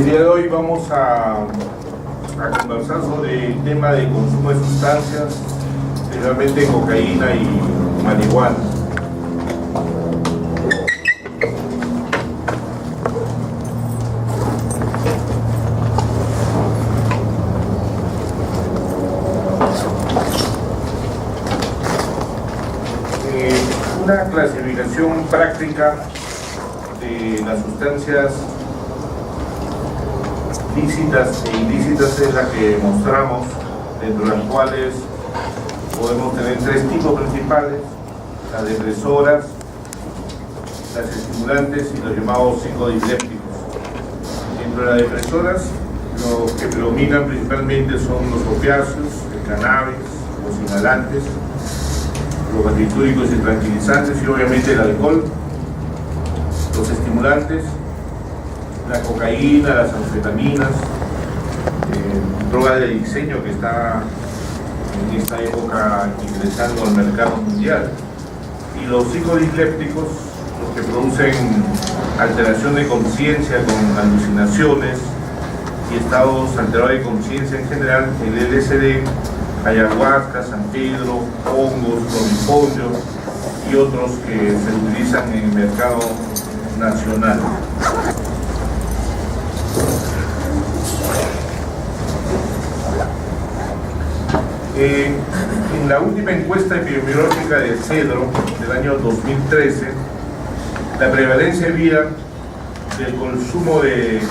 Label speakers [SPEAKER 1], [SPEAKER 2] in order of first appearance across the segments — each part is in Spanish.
[SPEAKER 1] El día de hoy vamos a conversar sobre el tema de consumo de sustancias, especialmente cocaína y marihuana. Una clasificación práctica de las sustancias lícitas e ilícitas es la que mostramos, dentro de las cuales podemos tener tres tipos principales: las depresoras, las estimulantes y los llamados psicodilépticos. Dentro de las depresoras, los que predominan principalmente son los opiáceos, el cannabis, los inhalantes, los barbitúricos y tranquilizantes y obviamente el alcohol. Los estimulantes, la cocaína, las anfetaminas, drogas de diseño que está en esta época ingresando al mercado mundial, y los psicodilépticos, los que producen alteración de conciencia con alucinaciones y estados alterados de conciencia en general: el LSD, ayahuasca, San Pedro, hongos, floripondio y otros que se utilizan en el mercado nacional. En la última encuesta epidemiológica de CEDRO del año 2013, la prevalencia vía del consumo de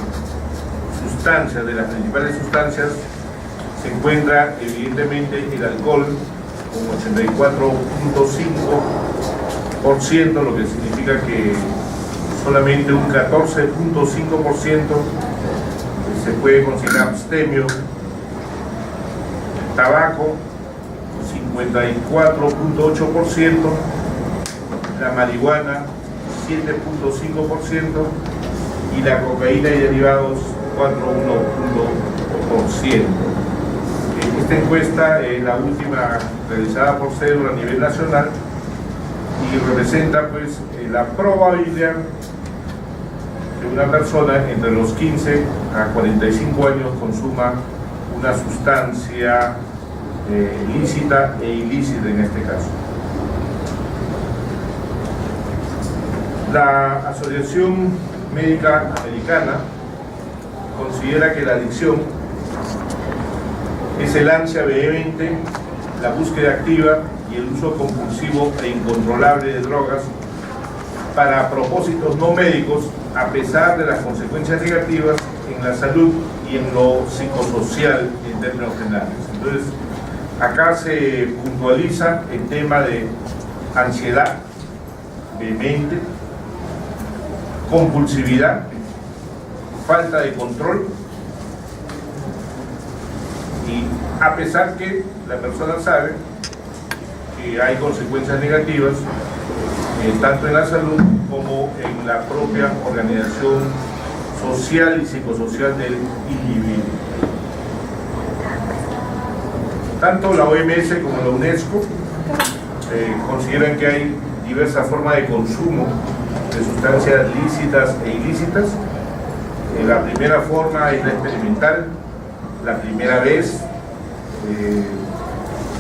[SPEAKER 1] sustancias, de las principales sustancias, se encuentra evidentemente el alcohol con 84.5%, lo que significa que solamente un 14.5% se puede considerar abstemio. Tabaco, 54.8%, la marihuana, 7.5%, y la cocaína y derivados, 4.1%. Esta encuesta es la última realizada por CEDRO a nivel nacional y representa pues la probabilidad que una persona entre los 15 a 45 años consuma una sustancia lícita e ilícita en este caso. La Asociación Médica Americana considera que la adicción es el ansia vehemente, la búsqueda activa y el uso compulsivo e incontrolable de drogas para propósitos no médicos, a pesar de las consecuencias negativas en la salud y en lo psicosocial en términos generales. Entonces, acá se puntualiza el tema de ansiedad vehemente, compulsividad, falta de control, y a pesar que la persona sabe que hay consecuencias negativas tanto en la salud como en la propia organización social y psicosocial del individuo. Tanto la OMS como la UNESCO consideran que hay diversas formas de consumo de sustancias lícitas e ilícitas. La primera forma es la experimental, la primera vez,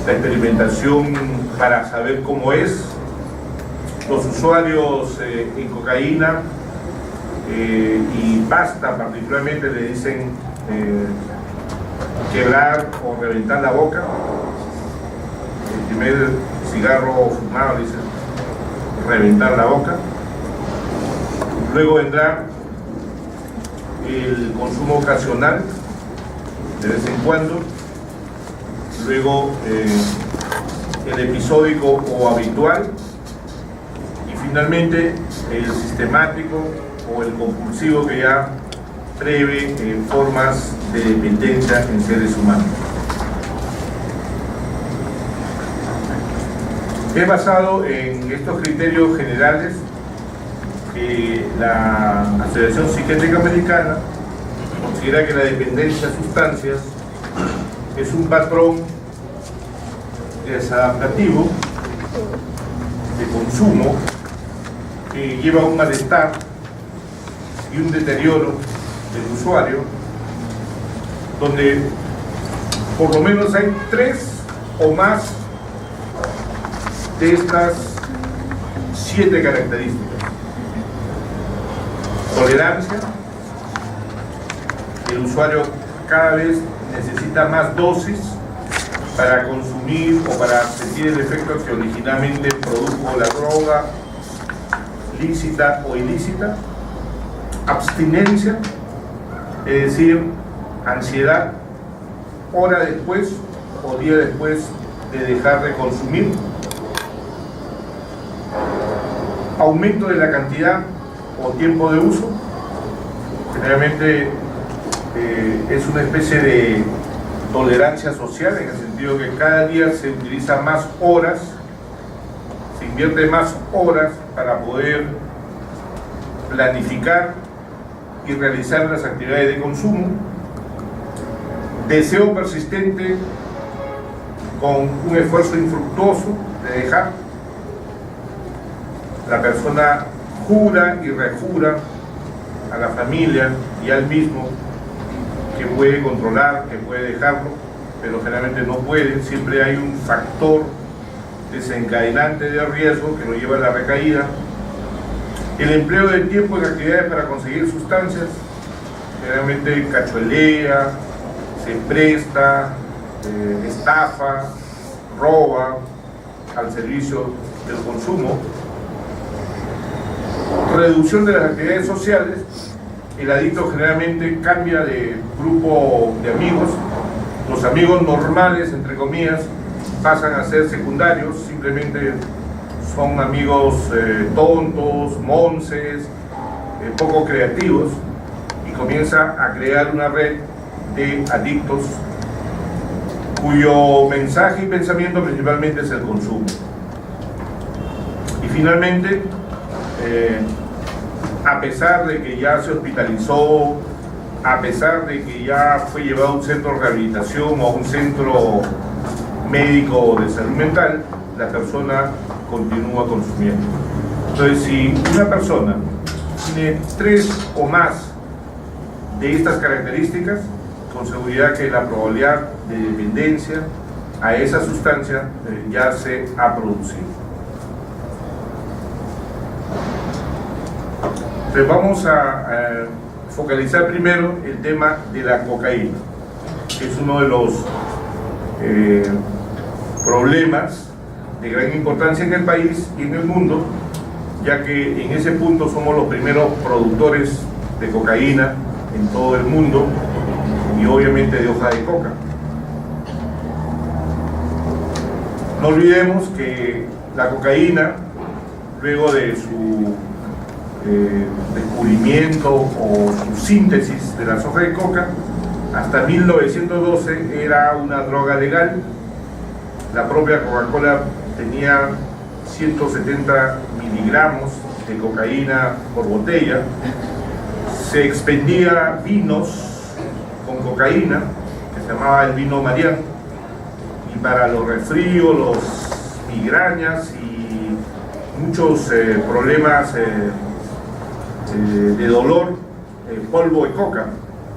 [SPEAKER 1] la experimentación para saber cómo es. Los usuarios en cocaína y pasta particularmente le dicen quebrar o reventar la boca. El primer cigarro fumado le dicen reventar la boca. Luego vendrá el consumo ocasional, de vez en cuando. Luego el episódico o habitual. Y finalmente el sistemático o el compulsivo, que ya prevé formas de dependencia en seres humanos. Es basado en estos criterios generales que la Asociación Psiquiátrica Americana considera que la dependencia a sustancias es un patrón desadaptativo de consumo que lleva a un malestar y un deterioro del usuario, donde por lo menos hay 3 o más de estas 7 características. Tolerancia. El usuario cada vez necesita más dosis para consumir o para sentir el efecto que originalmente produjo la droga, lícita o ilícita. Abstinencia, es decir, ansiedad, hora después o día después de dejar de consumir. Aumento de la cantidad o tiempo de uso. Generalmente es una especie de tolerancia social, en el sentido que cada día se utiliza más horas, se invierte más horas para poder planificar y realizar las actividades de consumo. Deseo persistente con un esfuerzo infructuoso de dejar. La persona jura y rejura a la familia y al mismo que puede controlar, que puede dejarlo, pero generalmente no puede. Siempre hay un factor desencadenante de riesgo que lo lleva a la recaída. El empleo del tiempo en actividades para conseguir sustancias, generalmente cachuelea, se presta, estafa, roba al servicio del consumo. Reducción de las actividades sociales. El adicto generalmente cambia de grupo de amigos. Los amigos normales, entre comillas, pasan a ser secundarios, simplemente son amigos tontos, monces, poco creativos, y comienza a crear una red de adictos cuyo mensaje y pensamiento principalmente es el consumo. Y finalmente, a pesar de que ya se hospitalizó, a pesar de que ya fue llevado a un centro de rehabilitación o a un centro médico de salud mental, la persona continúa consumiendo. Entonces, si una persona tiene 3 o más de estas características, con seguridad que la probabilidad de dependencia a esa sustancia ya se ha producido. Entonces vamos a focalizar primero el tema de la cocaína, que es uno de los problemas de gran importancia en el país y en el mundo, ya que en ese punto somos los primeros productores de cocaína en todo el mundo y obviamente de hoja de coca. No olvidemos que la cocaína, luego de su descubrimiento o su síntesis de las hojas de coca, hasta 1912 era una droga legal. La propia Coca-Cola tenía 170 miligramos de cocaína por botella. Se expendía vinos con cocaína, que se llamaba el vino Marián, y para los resfríos, los migrañas y muchos problemas de dolor, polvo de coca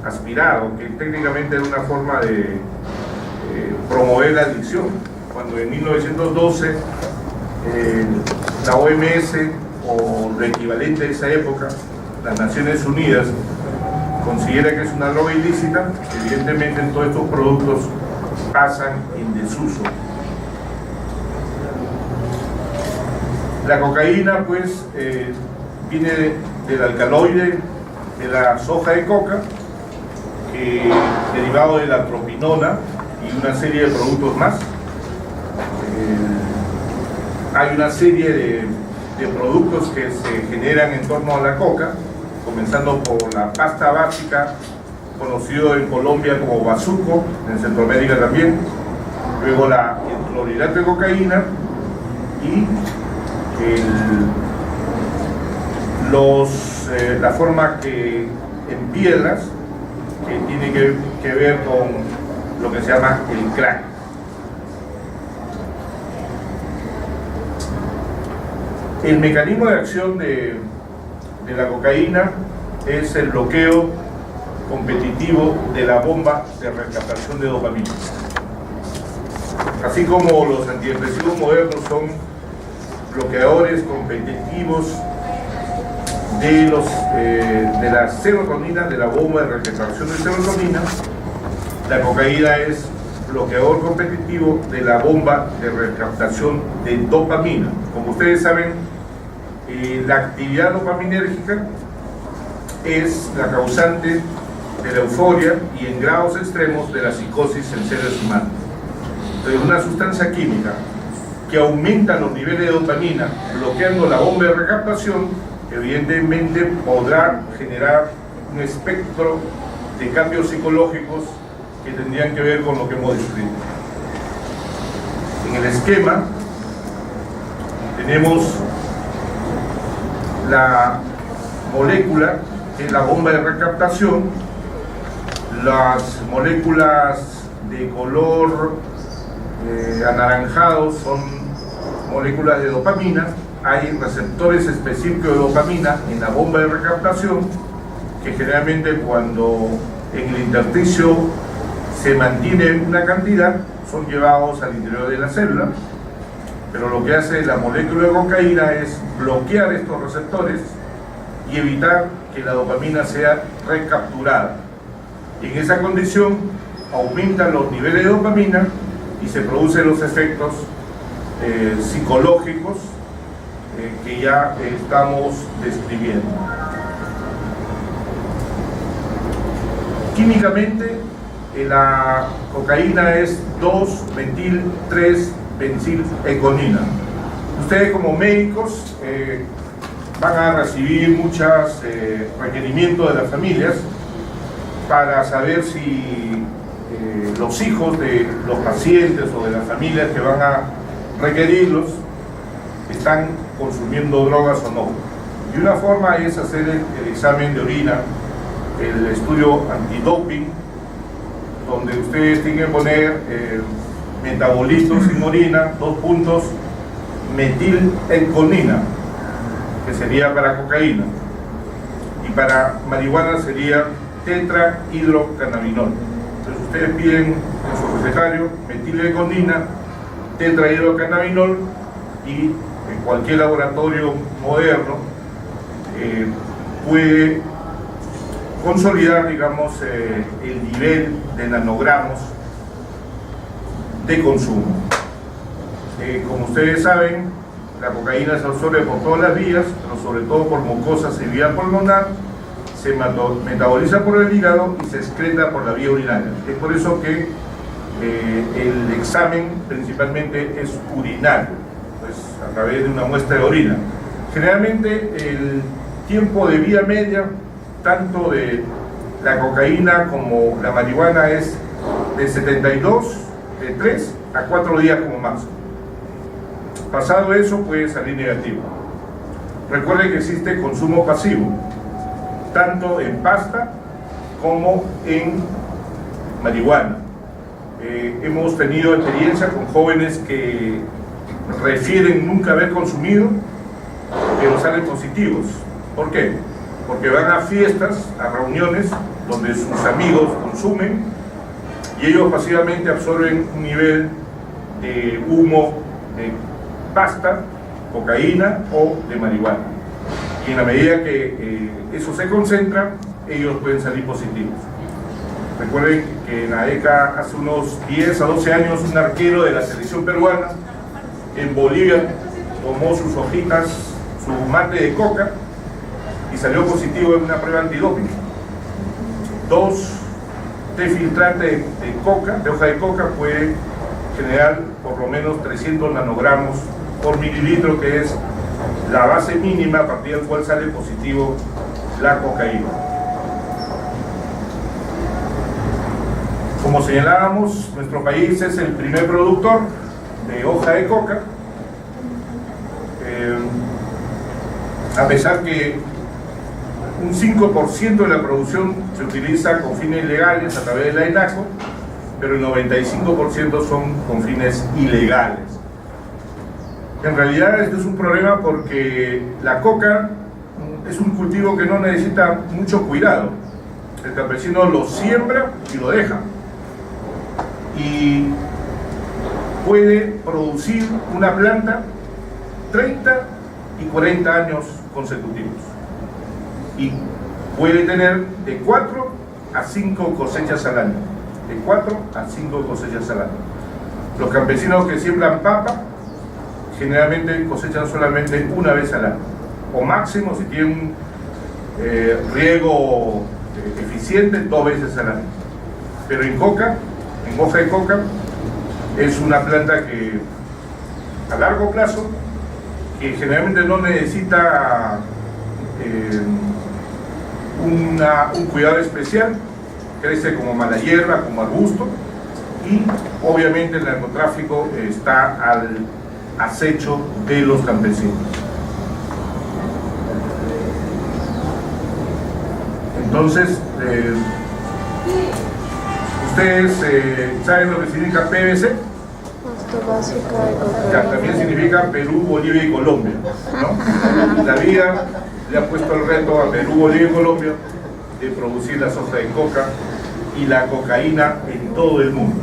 [SPEAKER 1] aspirado, que técnicamente era una forma de promover la adicción. Cuando en 1912 la OMS, o lo equivalente a esa época, las Naciones Unidas, considera que es una droga ilícita, evidentemente todos estos productos pasan en desuso. La cocaína, pues, viene del alcaloide de la hoja de coca, derivado de la tropinona y una serie de productos más. Hay una serie de productos que se generan en torno a la coca, comenzando por la pasta básica, conocido en Colombia como bazuco, en Centroamérica también, luego el clorhidrato de cocaína y la forma que en piedras, que tiene que ver con lo que se llama el crack. El mecanismo de acción de la cocaína es el bloqueo competitivo de la bomba de recaptación de dopamina. Así como los antidepresivos modernos son bloqueadores competitivos de la serotonina, de la bomba de recaptación de serotonina, la cocaína es bloqueador competitivo de la bomba de recaptación de dopamina. Como ustedes saben, la actividad dopaminérgica es la causante de la euforia y en grados extremos de la psicosis en seres humanos. Entonces, una sustancia química que aumenta los niveles de dopamina bloqueando la bomba de recaptación, evidentemente podrá generar un espectro de cambios psicológicos que tendrían que ver con lo que hemos descrito. En el esquema tenemos la molécula, que es la bomba de recaptación, las moléculas de color anaranjado son moléculas de dopamina. Hay receptores específicos de dopamina en la bomba de recaptación que generalmente cuando en el intersticio se mantiene una cantidad son llevados al interior de la célula, pero lo que hace la molécula de cocaína es bloquear estos receptores y evitar que la dopamina sea recapturada. En esa condición aumentan los niveles de dopamina y se producen los efectos psicológicos que ya estamos describiendo. Químicamente, la cocaína es 2-metil-3-benzileconina. Ustedes como médicos van a recibir muchos requerimientos de las familias para saber si los hijos de los pacientes o de las familias que van a requerirlos están consumiendo drogas o no. Y una forma es hacer el examen de orina, el estudio antidoping, donde ustedes tienen que poner metabolitos en orina, 2 puntos, metilenconina, que sería para cocaína, y para marihuana sería tetrahidrocannabinol. Entonces ustedes piden en su recetario metilenconina, tetrahidrocannabinol, y en cualquier laboratorio moderno puede consolidar, digamos, el nivel de nanogramos de consumo. Como ustedes saben, la cocaína se absorbe por todas las vías, pero sobre todo por mucosas y vía pulmonar, se metaboliza por el hígado y se excreta por la vía urinaria. Es por eso que el examen principalmente es urinario, pues a través de una muestra de orina. Generalmente el tiempo de vida media, tanto de la cocaína como la marihuana, es de 3 a 4 días como máximo. Pasado eso puede salir negativo. Recuerden que existe consumo pasivo, tanto en pasta como en marihuana. Hemos tenido experiencia con jóvenes que refieren nunca haber consumido, pero salen positivos. ¿Por qué? Porque van a fiestas, a reuniones donde sus amigos consumen y ellos pasivamente absorben un nivel de humo de pasta, cocaína o de marihuana. Y en la medida que eso se concentra, ellos pueden salir positivos. Recuerden que en la década, hace unos 10 a 12 años, un arquero de la selección peruana en Bolivia tomó sus hojitas, su mate de coca, y salió positivo en una prueba antidoping. 2 filtrantes de coca, de hoja de coca, puede generar por lo menos 300 nanogramos por mililitro, que es la base mínima a partir del cual sale positivo la cocaína. Como señalábamos, nuestro país es el primer productor de hoja de coca, a pesar que un 5% de la producción se utiliza con fines legales a través de la ENACO, pero el 95% son con fines ilegales. En realidad este es un problema porque la coca es un cultivo que no necesita mucho cuidado. El campesino lo siembra y lo deja. Y puede producir una planta 30 y 40 años consecutivos. Y puede tener de 4 a 5 cosechas al año. De 4 a 5 cosechas al año. Los campesinos que siembran papa generalmente cosechan solamente una vez al año. O máximo, si tienen riego eficiente, 2 veces al año. Pero en coca, en hoja de coca, es una planta que a largo plazo, que generalmente no necesita un cuidado especial, crece como mala hierba, como arbusto, y obviamente el narcotráfico está al acecho de los campesinos. Entonces, ustedes saben lo que significa PBC. Ya, también significa Perú, Bolivia y Colombia, ¿no? La vida le ha puesto el reto a Perú, Bolivia y Colombia de producir la soja de coca y la cocaína en todo el mundo.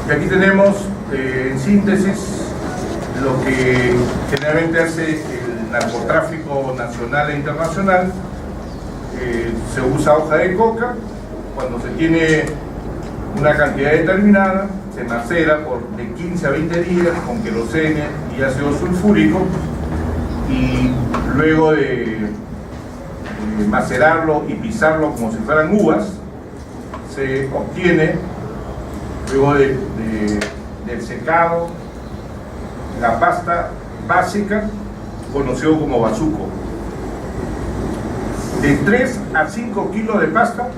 [SPEAKER 1] Y aquí tenemos en síntesis lo que generalmente hace el narcotráfico nacional e internacional. Se usa hoja de coca. Cuando se tiene una cantidad determinada, se macera por de 15 a 20 días con querosene y ácido sulfúrico, y luego de macerarlo y pisarlo como si fueran uvas, se obtiene, luego del secado, la pasta básica, conocido como bazuco. De 3 a 5 kilos de pasta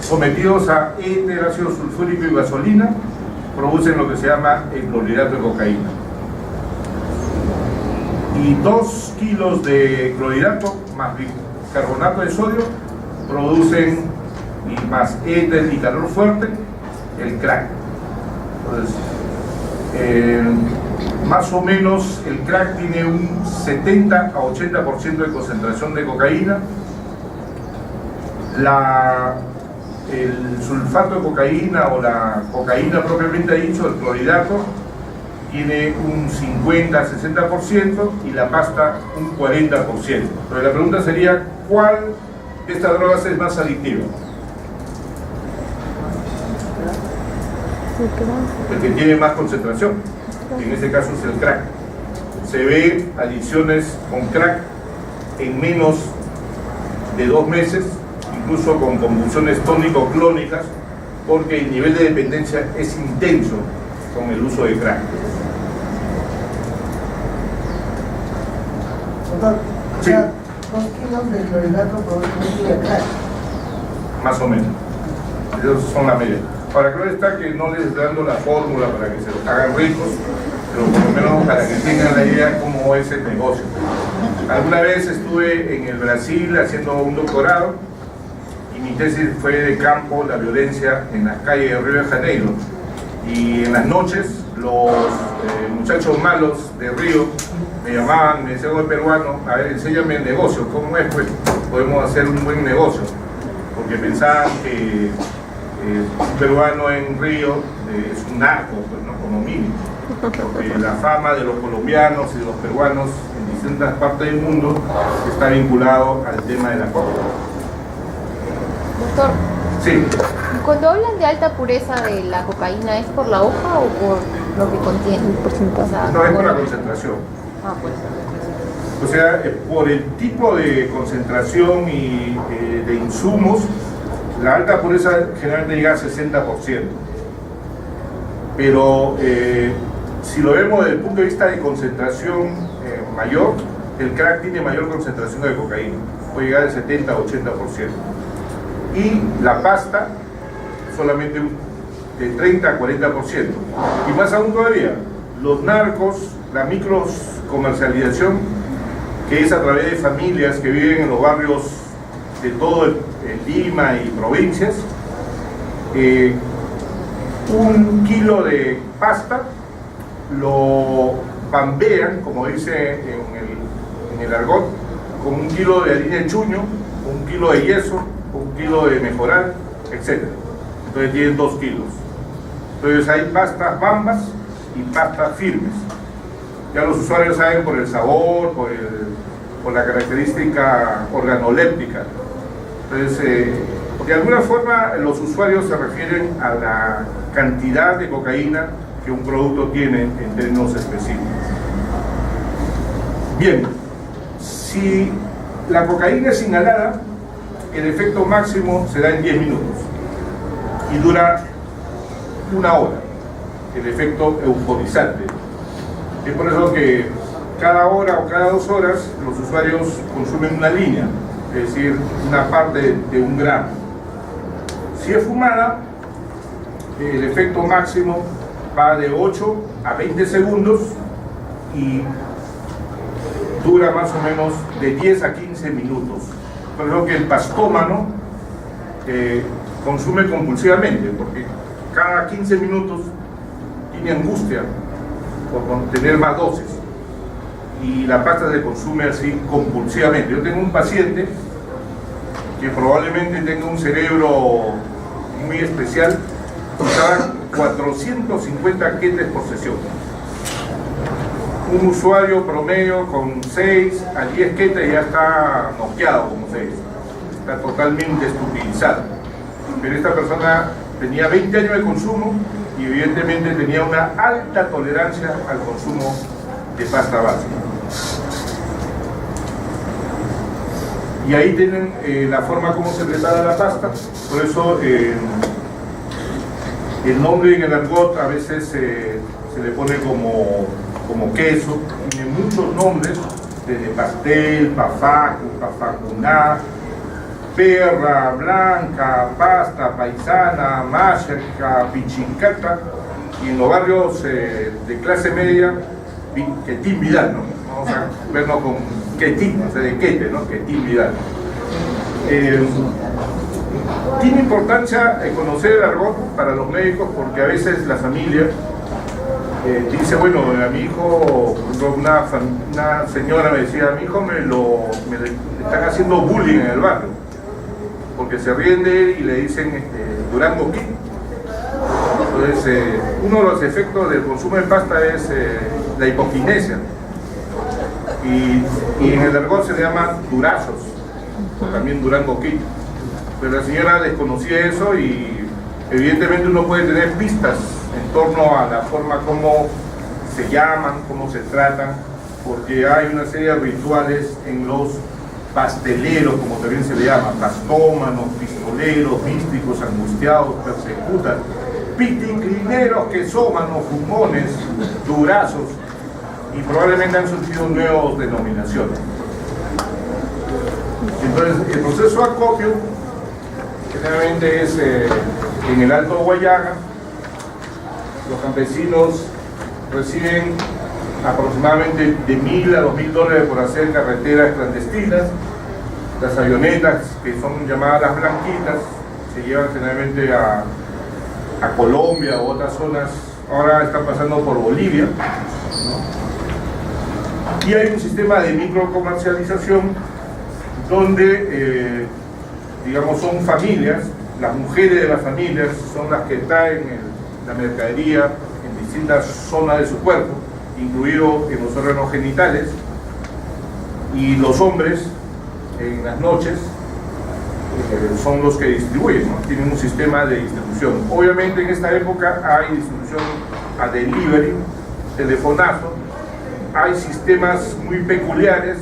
[SPEAKER 1] sometidos a éter, ácido sulfúrico y gasolina, producen lo que se llama el clorhidrato de cocaína. Y 2 kilos de clorhidrato más bicarbonato de sodio producen, y más éter y calor fuerte, el crack. Entonces, más o menos el crack tiene un 70 a 80% de concentración de cocaína. El sulfato de cocaína o la cocaína propiamente dicho, el clorhidrato, tiene un 50 a 60% y la pasta un 40%. Pero la pregunta sería, ¿cuál de estas drogas es más adictiva? El que tiene más concentración, en este caso es el crack. Se ve adicciones con crack en menos de 2 meses, incluso con convulsiones tónico-clónicas, porque el nivel de dependencia es intenso con el uso de crack.
[SPEAKER 2] Doctor,
[SPEAKER 1] Sí.
[SPEAKER 2] 2 kilos de clorhidrato por un kilo de crack.
[SPEAKER 1] Más o menos. Esas son la media. Ahora, claro está que no les estoy dando la fórmula para que se los hagan ricos, pero por lo menos para que tengan la idea de cómo es el negocio. Alguna vez estuve en el Brasil haciendo un doctorado y mi tesis fue de campo, la violencia en las calles de Río de Janeiro. Y en las noches los muchachos malos de Río me llamaban, me decían, oye peruano, a ver, enséñame el negocio, ¿cómo es? Pues podemos hacer un buen negocio. Porque pensaban que un peruano en Río es un narco, pues, ¿no? Como mínimo. Porque la fama de los colombianos y de los peruanos en distintas partes del mundo está vinculado al tema de la coca.
[SPEAKER 3] Doctor,
[SPEAKER 1] Sí,
[SPEAKER 3] cuando hablan de alta pureza de la cocaína, ¿es por la hoja o por lo que contiene? O sea,
[SPEAKER 1] no es por la concentración.
[SPEAKER 3] Ah, pues.
[SPEAKER 1] O sea, por el tipo de concentración y de insumos, la alta pureza generalmente llega a 60%. Pero si lo vemos desde el punto de vista de concentración mayor, el crack tiene mayor concentración de cocaína, puede llegar al 70 a 80%. Y la pasta solamente de 30 a 40%. Y más aún todavía, los narcos, la microcomercialización, que es a través de familias que viven en los barrios de todo Lima y provincias, 1 kilo de pasta lo bambean, como dice en el argot, con 1 kilo de harina de chuño, 1 kilo de yeso, 1 kilo de mejoral, etc. Entonces tienen 2 kilos. Entonces hay pastas bambas y pastas firmes. Ya los usuarios saben por el sabor, por la característica organoléptica. Entonces, de alguna forma los usuarios se refieren a la cantidad de cocaína que un producto tiene en términos específicos. Bien, si la cocaína es inhalada, el efecto máximo se da en 10 minutos y dura 1 hora, el efecto euforizante. Es por eso que cada hora o cada 2 horas los usuarios consumen una línea, es decir, una parte de 1 gramo. Si es fumada, el efecto máximo va de 8 a 20 segundos y dura más o menos de 10 a 15 minutos. Por eso que el pastómano consume compulsivamente, porque cada 15 minutos tiene angustia por tener más dosis y la pasta se consume así compulsivamente. Yo tengo un paciente que probablemente tenga un cerebro muy especial, usaba 450 quetes por sesión. Un usuario promedio con 6 a 10 quetes ya está noqueado, como se dice, está totalmente estupidizado. Pero esta persona tenía 20 años de consumo y evidentemente tenía una alta tolerancia al consumo de pasta básica. Y ahí tienen la forma como se prepara la pasta. Por eso el nombre en el argot a veces se le pone como queso. Tiene muchos nombres, desde pastel, pafacu, pafacuná, perra, blanca, pasta, paisana, machaca, pichincata, y en los barrios de clase media, quetín Vidal, ¿no? Vamos a vernos con quetín, o sea, de quete, ¿no? Quetín Vidal. Tiene importancia conocer el argot para los médicos porque a veces la familia dice, bueno, a mi hijo, una señora me decía, a mi hijo me le están haciendo bullying en el barrio, porque se ríen de él y le dicen Durango Kid. Entonces, uno de los efectos del consumo de pasta es la hipoquinesia. Y en el argot se le llama durazos, o también Durango Kid. Pero la señora desconocía eso y evidentemente uno puede tener pistas en torno a la forma como se llaman, cómo se tratan, porque hay una serie de rituales en los pasteleros, como también se le llama, pastómanos, pistoleros, místicos, angustiados, persecutas, piticlineros, quesómanos, fumones, durazos, y probablemente han surgido nuevas denominaciones. Entonces, el proceso de acopio generalmente es en el Alto Guayaga. Los campesinos reciben aproximadamente de $1.000 a $2.000 por hacer carreteras clandestinas. Las avionetas, que son llamadas las blanquitas, se llevan generalmente a Colombia u otras zonas. Ahora están pasando por Bolivia, ¿no? Y hay un sistema de microcomercialización donde, digamos, son familias, las mujeres de las familias son las que traen la mercadería en distintas zonas de su cuerpo, incluido en los órganos genitales, y los hombres en las noches son los que distribuyen, ¿no? Tienen un sistema de distribución. Obviamente en esta época hay distribución a delivery, telefonazo, hay sistemas muy peculiares.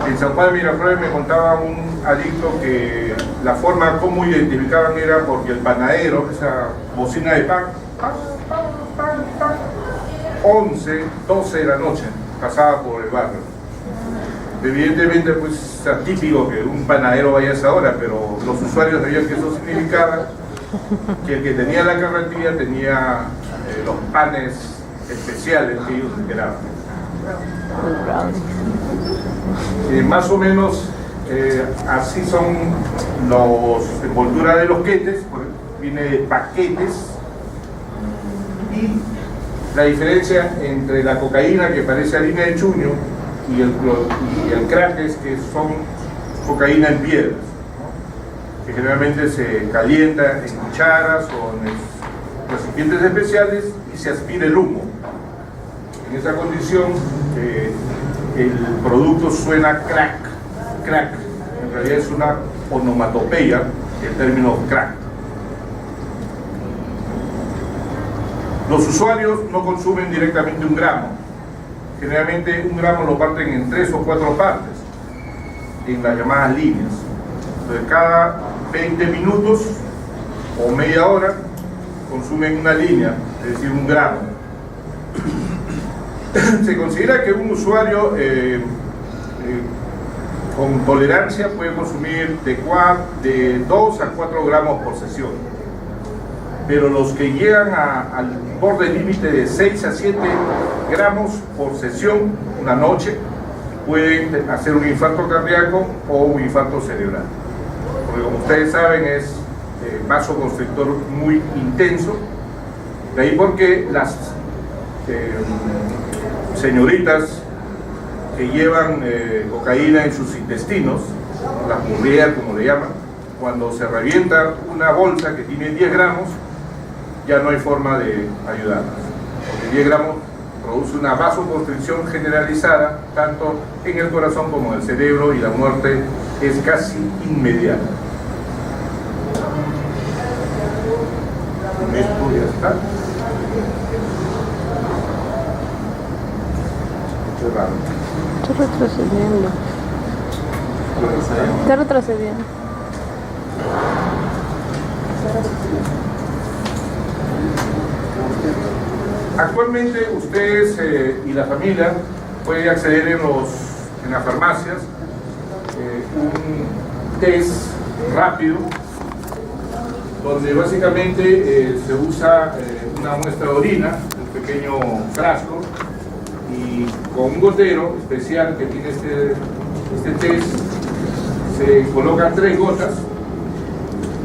[SPEAKER 1] En San Juan de Miraflores me contaba un adicto que la forma como identificaban era porque el panadero, esa bocina de pan, 11, 12 de la noche, pasaba por el barrio. Evidentemente, pues es atípico que un panadero vaya a esa hora, pero los usuarios sabían que eso significaba que el que tenía la carretilla tenía los panes especiales que ellos esperaban. Más o menos así son las envolturas de los quetes, viene de paquetes, y la diferencia entre la cocaína, que parece harina de chuño, y el crack es que son cocaína en piedras, ¿no? Que generalmente se calienta en cucharas o en recipientes especiales y se aspira el humo. En esa condición el producto suena crack, crack, en realidad es una onomatopeya el término crack. Los usuarios no consumen directamente 1 gramo. Generalmente 1 gramo lo parten en 3 o 4 partes, en las llamadas líneas. Entonces, cada 20 minutos o media hora consumen una línea, es decir, 1 gramo. Se considera que un usuario con tolerancia puede consumir de 2 a 4 gramos por sesión, pero los que llegan al borde límite de 6 a 7 gramos por sesión una noche pueden hacer un infarto cardíaco o un infarto cerebral, porque como ustedes saben es vasoconstrictor muy intenso. De ahí porque las señoritas que llevan cocaína en sus intestinos, las murrias como le llaman, cuando se revienta una bolsa que tiene 10 gramos, ya no hay forma de ayudarlas, porque 10 gramos produce una vasoconstricción generalizada tanto en el corazón como en el cerebro, y la muerte es casi inmediata. Esto ya está. Qué raro.
[SPEAKER 3] Está retrocediendo. Está retrocediendo.
[SPEAKER 1] Actualmente ustedes y la familia pueden acceder en las farmacias un test rápido donde básicamente se usa una muestra de orina, un pequeño frasco, y con un gotero especial que tiene este test se colocan 3 gotas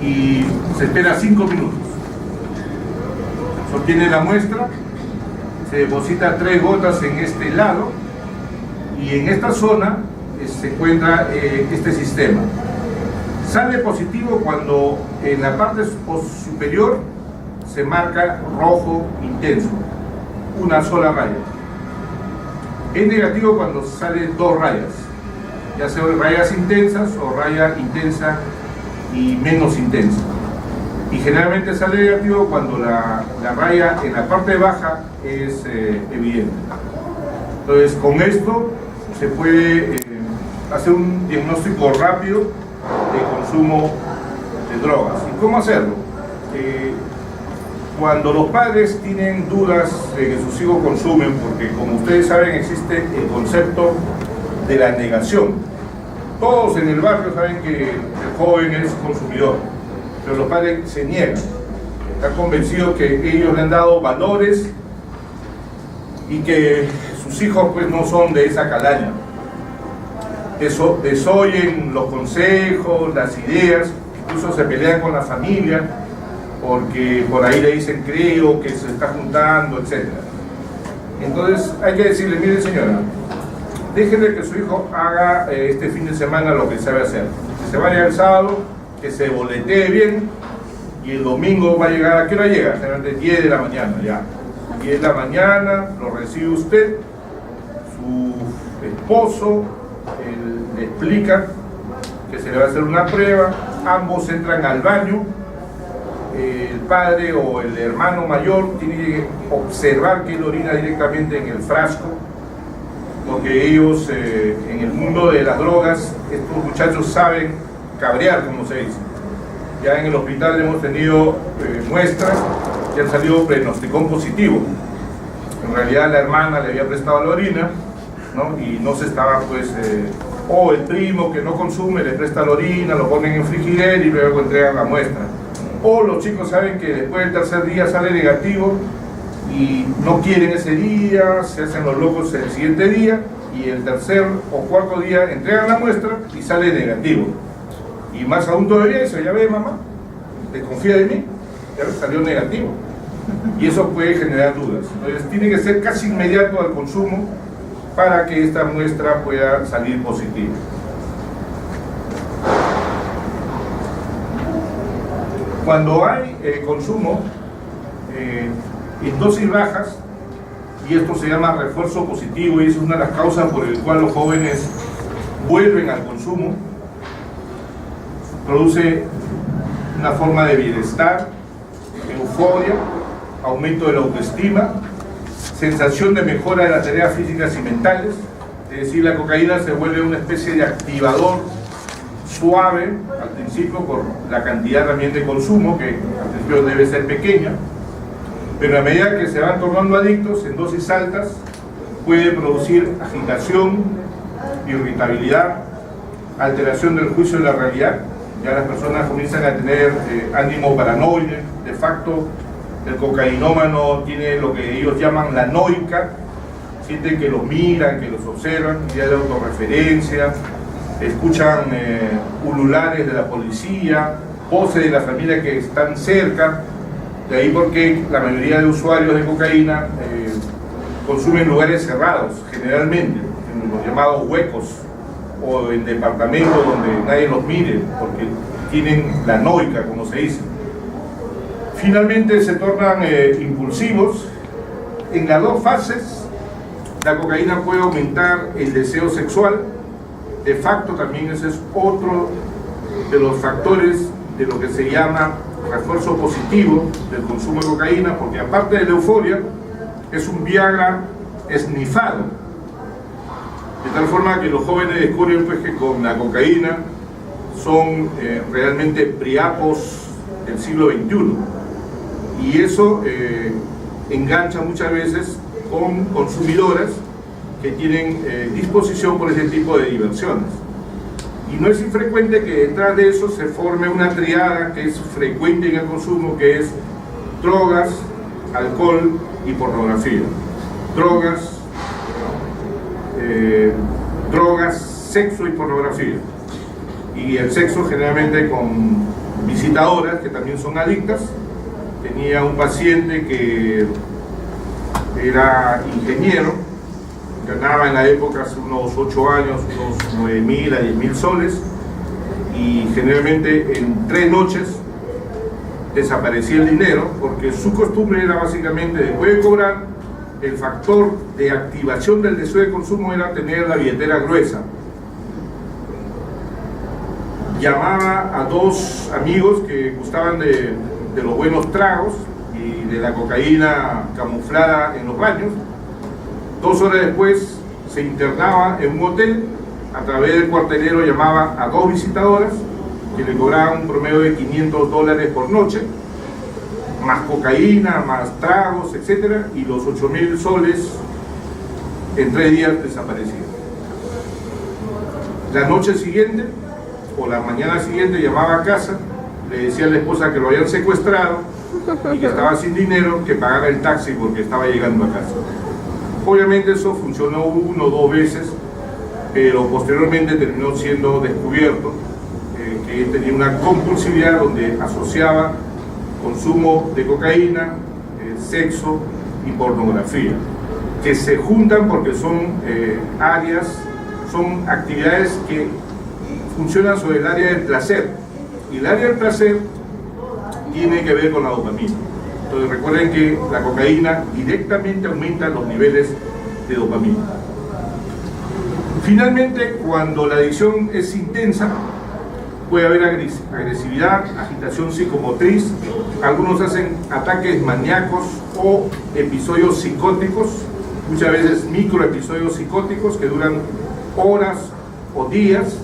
[SPEAKER 1] y se espera 5 minutos. Se obtiene la muestra, se deposita 3 gotas en este lado y en esta zona se encuentra este sistema. Sale positivo cuando en la parte superior se marca rojo intenso, una sola raya. Es negativo cuando salen 2 rayas, ya sea rayas intensas o raya intensa y menos intensa. Y generalmente sale negativo cuando la raya en la parte baja es evidente. Entonces, con esto se puede hacer un diagnóstico rápido de consumo de drogas. ¿Y cómo hacerlo? Cuando los padres tienen dudas de que sus hijos consumen, porque como ustedes saben existe el concepto de la negación. Todos en el barrio saben que el joven es consumidor, pero los padres se niegan. Están convencidos que ellos le han dado valores y que sus hijos pues no son de esa calaña. Desoyen los consejos, las ideas, incluso se pelean con la familia porque por ahí le dicen creo que se está juntando, etc. Entonces hay que decirle, mire señora, déjele que su hijo haga este fin de semana lo que sabe hacer, que se vaya el sábado, que se boletee bien, y el domingo va a llegar. ¿A qué hora llega? Generalmente 10 de la mañana ya. 10 de la mañana lo recibe usted, su esposo le explica que se le va a hacer una prueba, ambos entran al baño, el padre o el hermano mayor tiene que observar que él orina directamente en el frasco, porque ellos en el mundo de las drogas, estos muchachos saben cabrear, como se dice. Ya en el hospital hemos tenido muestras que han salido prenocticón positivo. En realidad la hermana le había prestado la orina, ¿no? Y no se estaba pues o el primo que no consume le presta la orina, lo ponen en frigider y luego entregan la muestra, o los chicos saben que después del tercer día sale negativo y no quieren ese día, se hacen los locos el siguiente día y el tercer o cuarto día entregan la muestra y sale negativo, y más aún todavía dice, ya ve mamá, desconfía de mí, ya salió negativo. y eso puede generar dudas. Entonces tiene que ser casi inmediato al consumo para que esta muestra pueda salir positiva. Cuando hay consumo en dosis bajas, y esto se llama refuerzo positivo, y es una de las causas por el cual los jóvenes vuelven al consumo, produce una forma de bienestar, euforia, aumento de la autoestima, sensación de mejora de las tareas físicas y mentales. Es decir, la cocaína se vuelve una especie de activador suave al principio por la cantidad también de consumo, que al principio debe ser pequeña, pero a medida que se van tornando adictos en dosis altas puede producir agitación, irritabilidad, alteración del juicio de la realidad. Ya las personas comienzan a tener ánimo paranoide. De facto, el cocainómano tiene lo que ellos llaman la noica, sienten que los miran, que los observan, idea de autorreferencia, escuchan ululares de la policía, voces de la familia que están cerca. De ahí porque la mayoría de usuarios de cocaína consumen en lugares cerrados, generalmente, en los llamados huecos, o en departamentos donde nadie los mire, porque tienen la noica, como se dice. Finalmente se tornan impulsivos. En las dos fases, la cocaína puede aumentar el deseo sexual. De facto, también ese es otro de los factores de lo que se llama refuerzo positivo del consumo de cocaína, porque aparte de la euforia, es un Viagra esnifado, de tal forma que los jóvenes descubren pues, que con la cocaína son realmente priapos del siglo XXI, y eso engancha muchas veces con consumidoras que tienen disposición por ese tipo de diversiones. Y no es infrecuente que detrás de eso se forme una triada que es frecuente en el consumo, que es drogas, alcohol y pornografía. Drogas, sexo y pornografía. Y el sexo generalmente con visitadoras que también son adictas. Tenía un paciente que era ingeniero, ganaba en la época hace unos 8 años unos 9.000 a 10.000 soles, y generalmente en 3 noches desaparecía el dinero, porque su costumbre era básicamente, después de cobrar, el factor de activación del deseo de consumo era tener la billetera gruesa. Llamaba a 2 amigos que gustaban de los buenos tragos y de la cocaína camuflada en los baños. 2 horas después se internaba en un hotel. A través del cuartelero llamaba a 2 visitadoras que le cobraban un promedio de $500 por noche, más cocaína, más tragos, etc. Y los 8.000 soles en 3 días desaparecían. La noche siguiente o la mañana siguiente llamaba a casa, le decía a la esposa que lo habían secuestrado y que estaba sin dinero, que pagara el taxi porque estaba llegando a casa. Obviamente eso funcionó 1 o 2 veces, pero posteriormente terminó siendo descubierto que tenía una compulsividad donde asociaba consumo de cocaína, sexo y pornografía, que se juntan porque son son actividades que funcionan sobre el área del placer, y el área del placer tiene que ver con la dopamina. Entonces recuerden que la cocaína directamente aumenta los niveles de dopamina. Finalmente, cuando la adicción es intensa, puede haber agresividad, agitación psicomotriz, algunos hacen ataques maníacos o episodios psicóticos, muchas veces microepisodios psicóticos que duran horas o días,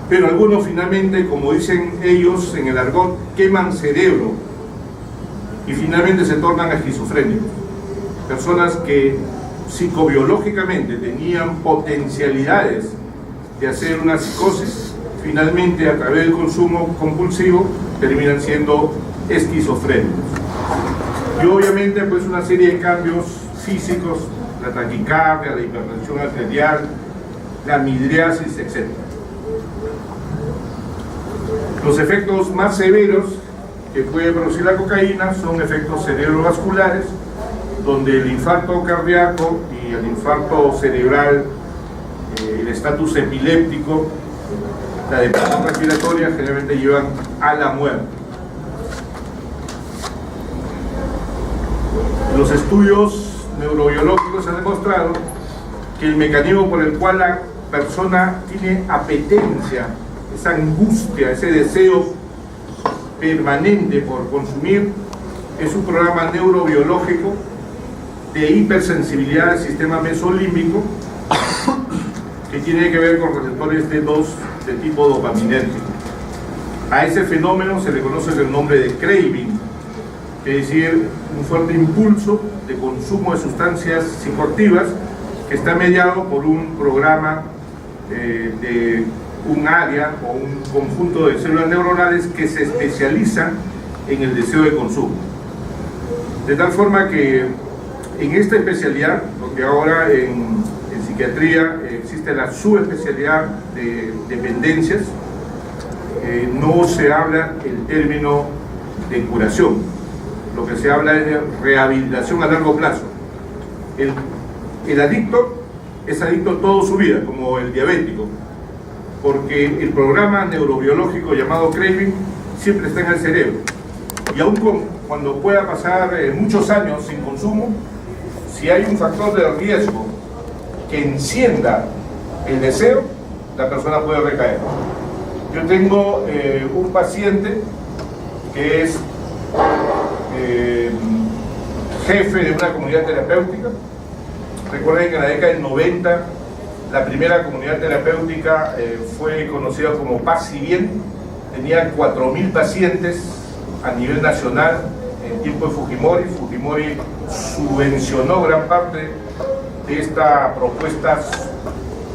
[SPEAKER 1] pero algunos finalmente, como dicen ellos en el argot, queman cerebro y finalmente se tornan esquizofrénicos. Personas que psicobiológicamente tenían potencialidades de hacer una psicosis, finalmente a través del consumo compulsivo terminan siendo esquizofrénicos. Y obviamente pues una serie de cambios físicos, la taquicardia, la hipertensión arterial, la midriasis, etc. Los efectos más severos que puede producir la cocaína son efectos cerebrovasculares, donde el infarto cardíaco y el infarto cerebral, el estatus epiléptico, la depresión respiratoria generalmente llevan a la muerte. Los estudios neurobiológicos han demostrado que el mecanismo por el cual la persona tiene apetencia, esa angustia, ese deseo permanente por consumir, es un programa neurobiológico de hipersensibilidad del sistema mesolímbico que tiene que ver con receptores T2 de tipo dopaminérgico. A ese fenómeno se le conoce el nombre de craving, es decir, un fuerte impulso de consumo de sustancias psicoactivas que está mediado por un programa de un área o un conjunto de células neuronales que se especializan en el deseo de consumo. De tal forma que en esta especialidad, porque ahora en psiquiatría existe la subespecialidad de dependencias, no se habla el término de curación, lo que se habla es de rehabilitación a largo plazo. El adicto es adicto toda su vida, como el diabético, porque el programa neurobiológico llamado craving siempre está en el cerebro, y aun cuando pueda pasar muchos años sin consumo, si hay un factor de riesgo que encienda el deseo, la persona puede recaer. Yo tengo un paciente que es jefe de una comunidad terapéutica. Recuerden que en la década del 90 la primera comunidad terapéutica fue conocida como Paz y Bien. Tenía 4.000 pacientes a nivel nacional en tiempo de Fujimori. Fujimori subvencionó gran parte de esta propuesta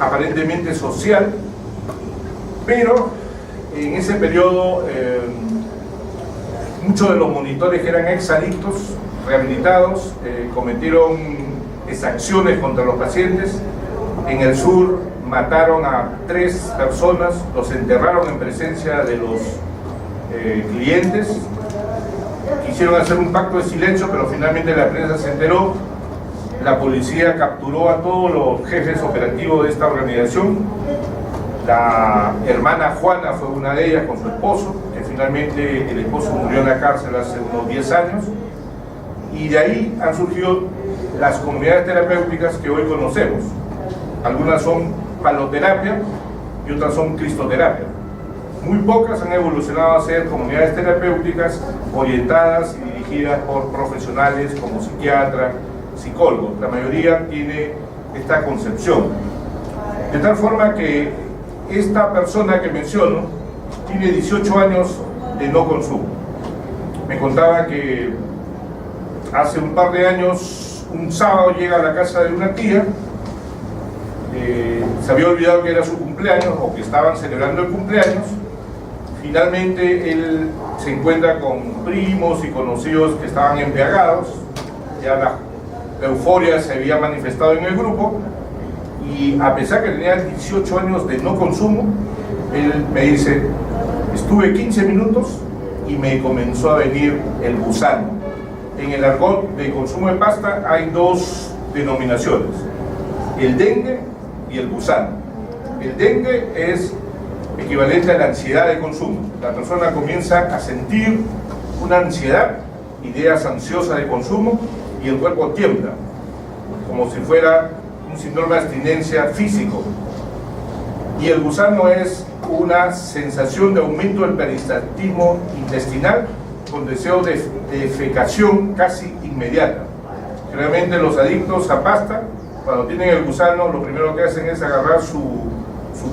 [SPEAKER 1] aparentemente social, pero en ese periodo muchos de los monitores que eran exadictos rehabilitados cometieron exacciones contra los pacientes. En el sur mataron a 3 personas, los enterraron en presencia de los clientes. Quisieron hacer un pacto de silencio, pero finalmente la prensa se enteró. La policía capturó a todos los jefes operativos de esta organización. La hermana Juana fue una de ellas con su esposo, que finalmente el esposo murió en la cárcel hace unos 10 años. Y de ahí han surgido las comunidades terapéuticas que hoy conocemos. Algunas son paloterapia y otras son cristoterapia. Muy pocas han evolucionado a ser comunidades terapéuticas orientadas y dirigidas por profesionales como psiquiatras, psicólogos. La mayoría tiene esta concepción. De tal forma que esta persona que menciono tiene 18 años de no consumo. Me contaba que hace un par de años, un sábado, llega a la casa de una tía. Se había olvidado que era su cumpleaños o que estaban celebrando el cumpleaños. Finalmente él se encuentra con primos y conocidos que estaban embriagados. Ya la euforia se había manifestado en el grupo, y a pesar que tenía 18 años de no consumo, él me dice: estuve 15 minutos y me comenzó a venir el gusano. En el argot de consumo de pasta hay 2 denominaciones: el dengue y el gusano. El dengue es equivalente a la ansiedad de consumo. La persona comienza a sentir una ansiedad, ideas ansiosas de consumo, y el cuerpo tiembla, como si fuera un síndrome de abstinencia físico. Y el gusano es una sensación de aumento del peristaltismo intestinal con deseo de defecación casi inmediata. Generalmente los adictos a pasta, cuando tienen el gusano, lo primero que hacen es agarrar su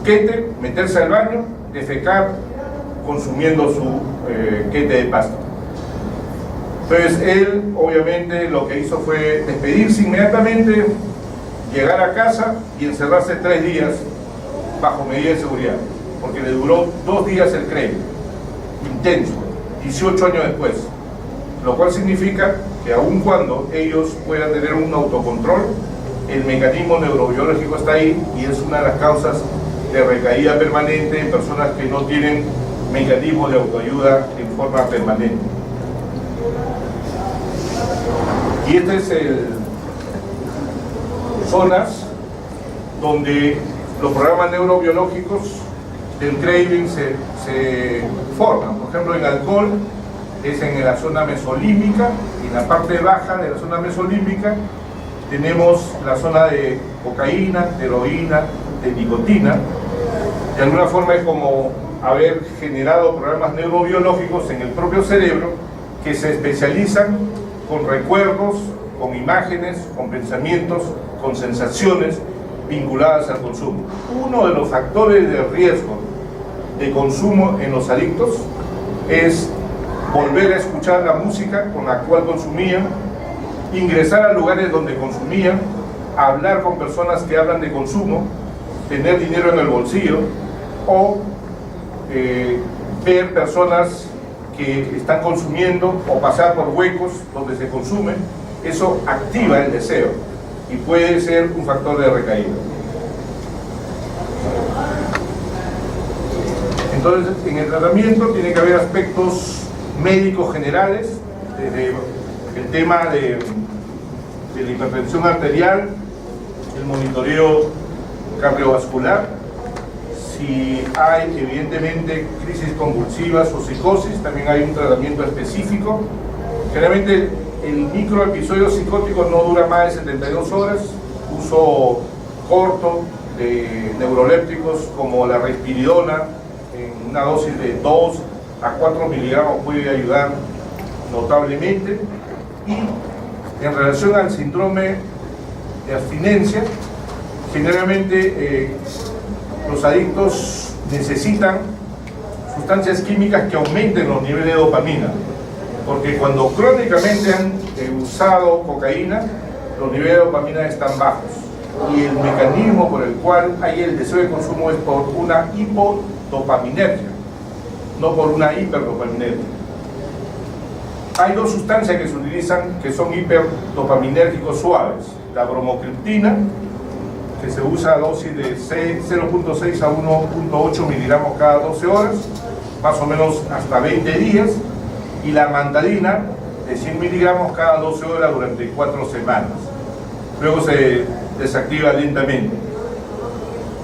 [SPEAKER 1] quete, meterse al baño, defecar, consumiendo su quete de pasta. Entonces él obviamente lo que hizo fue despedirse inmediatamente, llegar a casa y encerrarse 3 días bajo medida de seguridad, porque le duró 2 días el craving intenso, 18 años después, lo cual significa que aun cuando ellos puedan tener un autocontrol, el mecanismo neurobiológico está ahí, y es una de las causas de recaída permanente en personas que no tienen mecanismos de autoayuda en forma permanente. Y este es zonas donde los programas neurobiológicos del craving se forman. Por ejemplo, en alcohol es en la zona mesolímbica, y en la parte baja de la zona mesolímbica tenemos la zona de cocaína, de heroína, de nicotina. De alguna forma es como haber generado programas neurobiológicos en el propio cerebro que se especializan con recuerdos, con imágenes, con pensamientos, con sensaciones vinculadas al consumo. Uno de los factores de riesgo de consumo en los adictos es volver a escuchar la música con la cual consumían, ingresar a lugares donde consumían, hablar con personas que hablan de consumo, tener dinero en el bolsillo, o ver personas que están consumiendo o pasar por huecos donde se consume. Eso activa el deseo y puede ser un factor de recaída. Entonces, en el tratamiento tiene que haber aspectos médicos generales, desde el tema de la hipertensión arterial, el monitoreo cardiovascular, si hay evidentemente crisis convulsivas o psicosis, también hay un tratamiento específico. Generalmente el microepisodio psicótico no dura más de 72 horas, uso corto de neurolépticos como la risperidona en una dosis de 2 a 4 miligramos puede ayudar notablemente. Y en relación al síndrome de abstinencia, generalmente los adictos necesitan sustancias químicas que aumenten los niveles de dopamina, porque cuando crónicamente han usado cocaína, los niveles de dopamina están bajos, y el mecanismo por el cual hay el deseo de consumo es por una hipodopaminergia, no por una hiperdopaminergia. Hay dos sustancias que se utilizan que son hiperdopaminérgicos suaves: la bromocriptina, que se usa a dosis de 0.6 a 1.8 miligramos cada 12 horas, más o menos hasta 20 días, y la amantadina de 100 miligramos cada 12 horas durante 4 semanas. Luego se desactiva lentamente.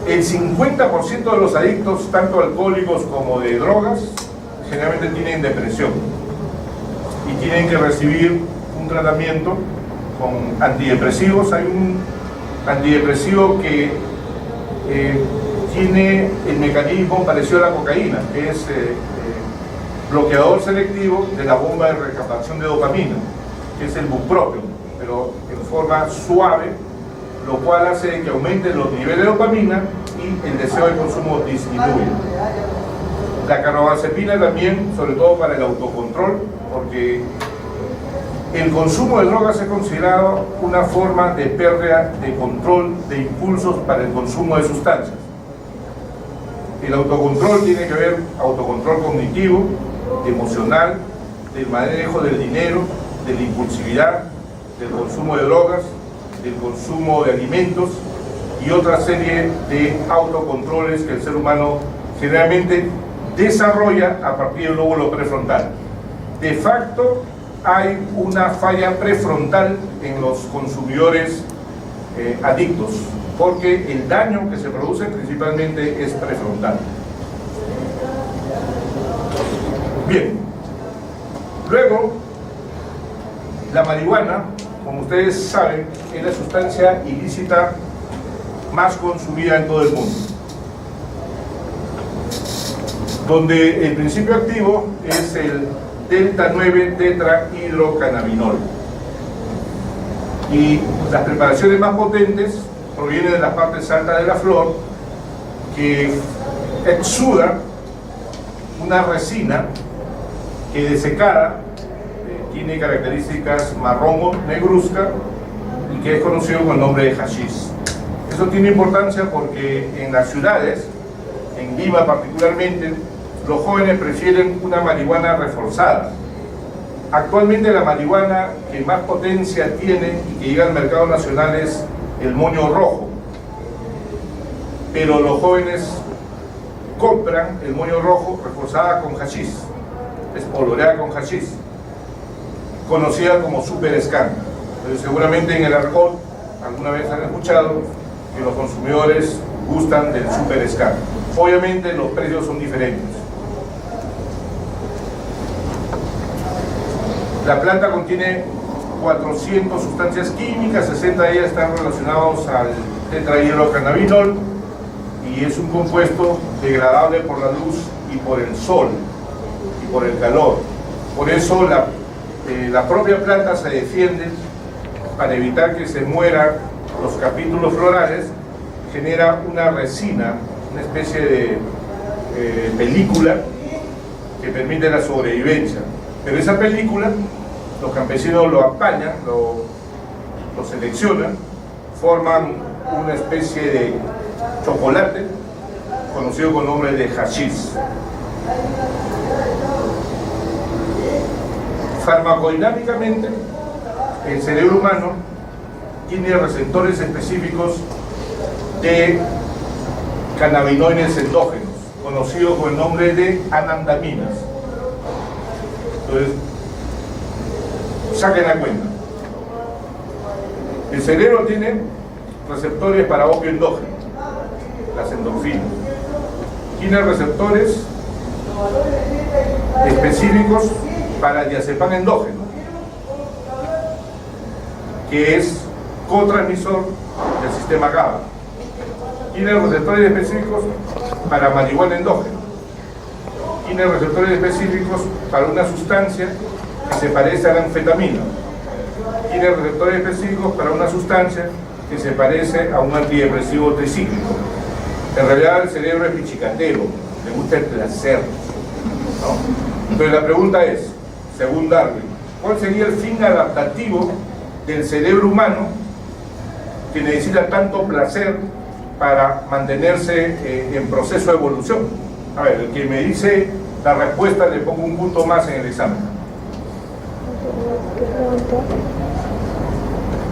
[SPEAKER 1] El 50% de los adictos, tanto alcohólicos como de drogas, generalmente tienen depresión y tienen que recibir un tratamiento con antidepresivos. Hay un antidepresivo que tiene el mecanismo parecido a la cocaína, que es bloqueador selectivo de la bomba de recaptación de dopamina, que es el bupropion, pero en forma suave, lo cual hace que aumenten los niveles de dopamina y el deseo de consumo disminuye. La carbamazepina también, sobre todo para el autocontrol, porque el consumo de drogas es considerado una forma de pérdida de control de impulsos para el consumo de sustancias. El autocontrol tiene que ver autocontrol cognitivo, emocional, del manejo del dinero, de la impulsividad, del consumo de drogas, del consumo de alimentos y otra serie de autocontroles que el ser humano generalmente desarrolla a partir del lóbulo prefrontal. De facto, hay una falla prefrontal en los consumidores adictos, porque el daño que se produce principalmente es prefrontal. Bien, luego la marihuana, como ustedes saben, es la sustancia ilícita más consumida en todo el mundo, donde el principio activo es el delta 9 tetrahidrocannabinol, y las preparaciones más potentes provienen de las partes altas de la flor, que exuda una resina que desecada tiene características marrón o negruzca y que es conocido con el nombre de hashish. Eso tiene importancia porque en las ciudades, en Lima particularmente, los jóvenes prefieren una marihuana reforzada. Actualmente la marihuana que más potencia tiene y que llega al mercado nacional es el moño rojo, pero los jóvenes compran el moño rojo reforzada con hashish, espolvoreada con hashish, conocida como Super Scan. Entonces, seguramente en el arcón alguna vez han escuchado que los consumidores gustan del Super Scar. Obviamente los precios son diferentes. La planta contiene 400 sustancias químicas, 60 de ellas están relacionadas al tetrahidrocannabinol y es un compuesto degradable por la luz y por el sol y por el calor. Por eso la propia planta se defiende para evitar que se mueran los capítulos florales, genera una resina, una especie de película que permite la sobrevivencia. Pero esa película, los campesinos lo apañan, lo seleccionan, forman una especie de chocolate conocido con el nombre de hashish. Farmacodinámicamente, el cerebro humano tiene receptores específicos de cannabinoides endógenos, conocidos con el nombre de anandaminas. Entonces, saquen la cuenta. El cerebro tiene receptores para opio endógeno, las endorfinas. Tiene receptores específicos para diazepam endógeno, que es cotransmisor del sistema GABA. Tiene receptores específicos para marihuana endógeno. Tiene receptores específicos para una sustancia que se parece a la anfetamina. Tiene receptores específicos para una sustancia que se parece a un antidepresivo tricíclico. En realidad el cerebro es pichicatero, le gusta el placer, ¿no? Entonces la pregunta es, según Darwin, ¿cuál sería el fin adaptativo del cerebro humano que necesita tanto placer para mantenerse en proceso de evolución? A ver, el que me dice la respuesta le pongo un punto más en el examen.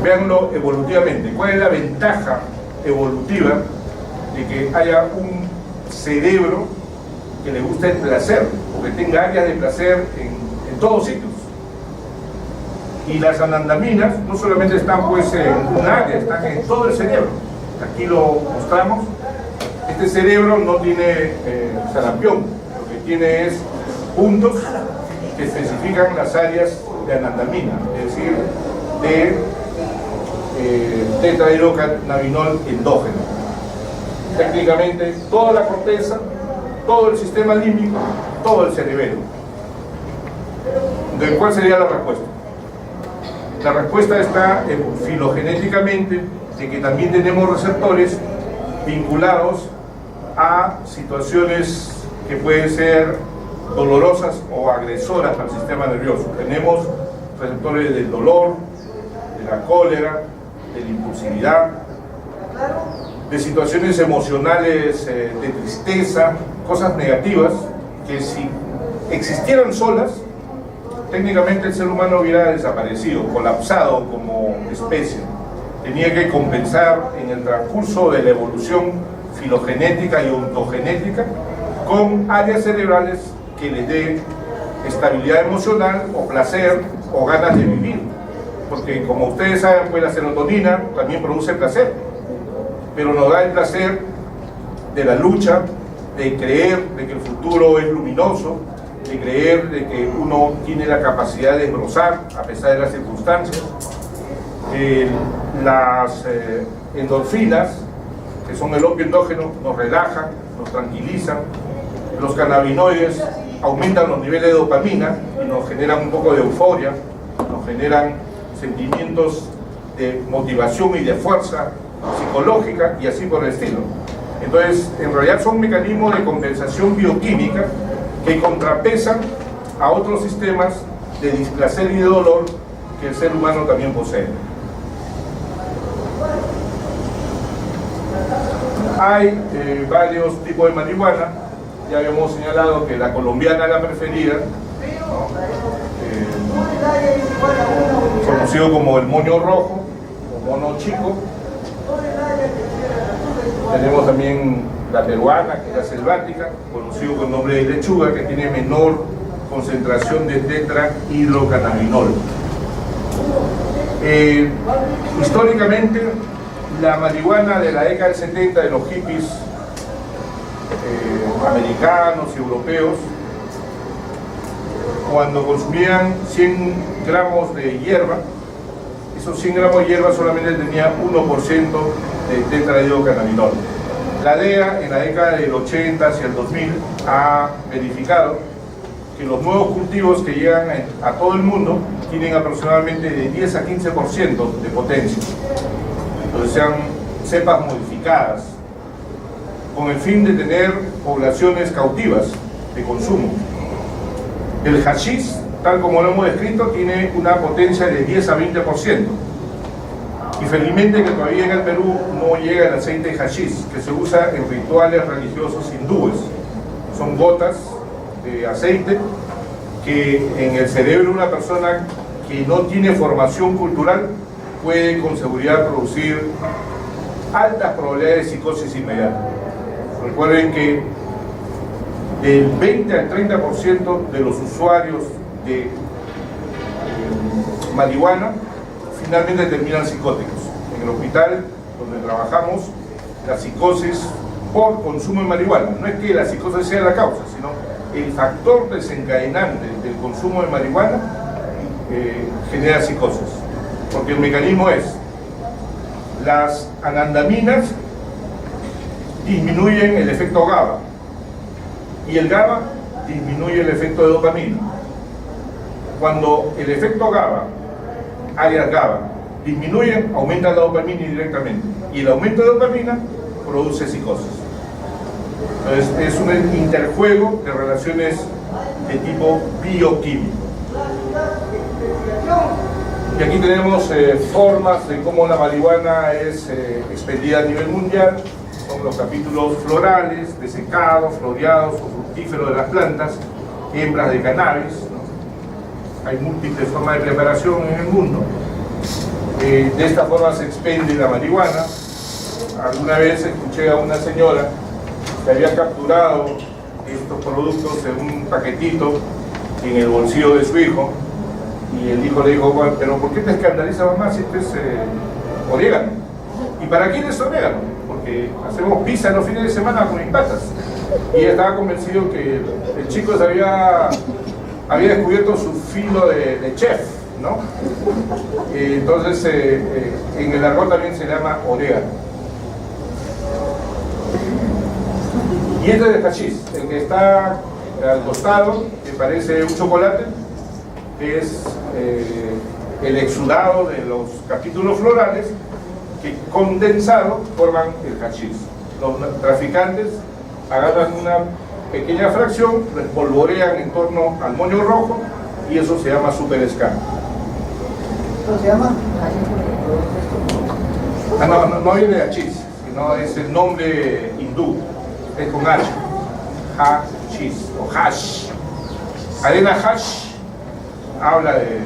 [SPEAKER 1] Véanlo evolutivamente. ¿Cuál es la ventaja evolutiva de que haya un cerebro que le guste el placer o que tenga áreas de placer en todos sitios? Y las anandaminas no solamente están pues en un área, están en todo el cerebro. Aquí lo mostramos. Este cerebro no tiene sarampión, lo que tiene es puntos que especifican las áreas de anandamina, es decir, de tetrahidrocannabinol endógeno. Técnicamente toda la corteza, todo el sistema límbico, todo el cerebelo. ¿De cuál sería la respuesta? La respuesta está filogenéticamente de que también tenemos receptores vinculados a situaciones que pueden ser dolorosas o agresoras al sistema nervioso. Tenemos receptores del dolor, de la cólera, de la impulsividad, de situaciones emocionales de tristeza, cosas negativas que si existieran solas, técnicamente el ser humano hubiera desaparecido, colapsado como especie. Tenía que compensar en el transcurso de la evolución filogenética y ontogenética con áreas cerebrales que les dé estabilidad emocional o placer o ganas de vivir. Porque como ustedes saben, pues la serotonina también produce placer, pero nos da el placer de la lucha, de creer de que el futuro es luminoso, de creer de que uno tiene la capacidad de engrosar a pesar de las circunstancias. Las endorfinas, que son el opio endógeno, nos relajan, nos tranquilizan. Los cannabinoides aumentan los niveles de dopamina y nos generan un poco de euforia, nos generan sentimientos de motivación y de fuerza psicológica y así por el estilo. Entonces, en realidad son mecanismos de compensación bioquímica que contrapesan a otros sistemas de displacer y de dolor que el ser humano también posee. Hay varios tipos de marihuana. Ya habíamos señalado que la colombiana es la preferida, ¿no? Conocido como el moño rojo o mono chico. Tenemos también la peruana, que es la selvática, conocido con el nombre de lechuga, que tiene menor concentración de tetrahidrocannabinol. Históricamente, la marihuana de la década del 70 de los hippies americanos y europeos, cuando consumían 100 gramos de hierba, esos 100 gramos de hierba solamente tenían 1% de tetrahidrocannabinol. La DEA en la década del 80 hacia el 2000 ha verificado que los nuevos cultivos que llegan a todo el mundo tienen aproximadamente de 10 a 15% de potencia. Entonces sean cepas modificadas con el fin de tener poblaciones cautivas de consumo. El hachís, tal como lo hemos descrito, tiene una potencia de 10 a 20%. Y felizmente que todavía en el Perú no llega el aceite de hachís, que se usa en rituales religiosos hindúes. Son gotas de aceite que en el cerebro de una persona que no tiene formación cultural puede con seguridad producir altas probabilidades de psicosis inmediata. Recuerden que del 20 al 30% de los usuarios de marihuana finalmente terminan psicóticos. En el hospital donde trabajamos, la psicosis por consumo de marihuana, no es que la psicosis sea la causa, sino el factor desencadenante del consumo de marihuana genera psicosis, porque el mecanismo es: las anandaminas disminuyen el efecto GABA y el GABA disminuye el efecto de dopamina. Cuando el efecto GABA, alias GABA, disminuye, aumenta la dopamina indirectamente, y el aumento de dopamina produce psicosis. Entonces es un interjuego de relaciones de tipo bioquímico. Y aquí tenemos formas de cómo la marihuana es expendida a nivel mundial. Son los capítulos florales, desecados, floreados o fructíferos de las plantas, hembras de cannabis, ¿no? Hay múltiples formas de preparación en el mundo. De esta forma se expende la marihuana. Alguna vez escuché a una señora que había capturado estos productos en un paquetito en el bolsillo de su hijo, y el hijo le dijo: bueno, pero ¿por qué te escandaliza, mamá, si esto es orégano? ¿Y para quién es orégano? Porque hacemos pizza los fines de semana con mis patas. Y ella estaba convencido que el chico había descubierto su filo de chef, ¿no? Entonces en el argot también se llama orégano. Y este es el hachís, el que está al costado, que parece un chocolate, es el exudado de los capítulos florales que condensados forman el hachís. Los traficantes agarran una pequeña fracción, lo espolvorean en torno al moño rojo y eso se llama super ska.
[SPEAKER 2] ¿Cómo se llama?
[SPEAKER 1] No viene de hachís, sino es el nombre hindú, es con H, hachís o hash. Arena hash habla de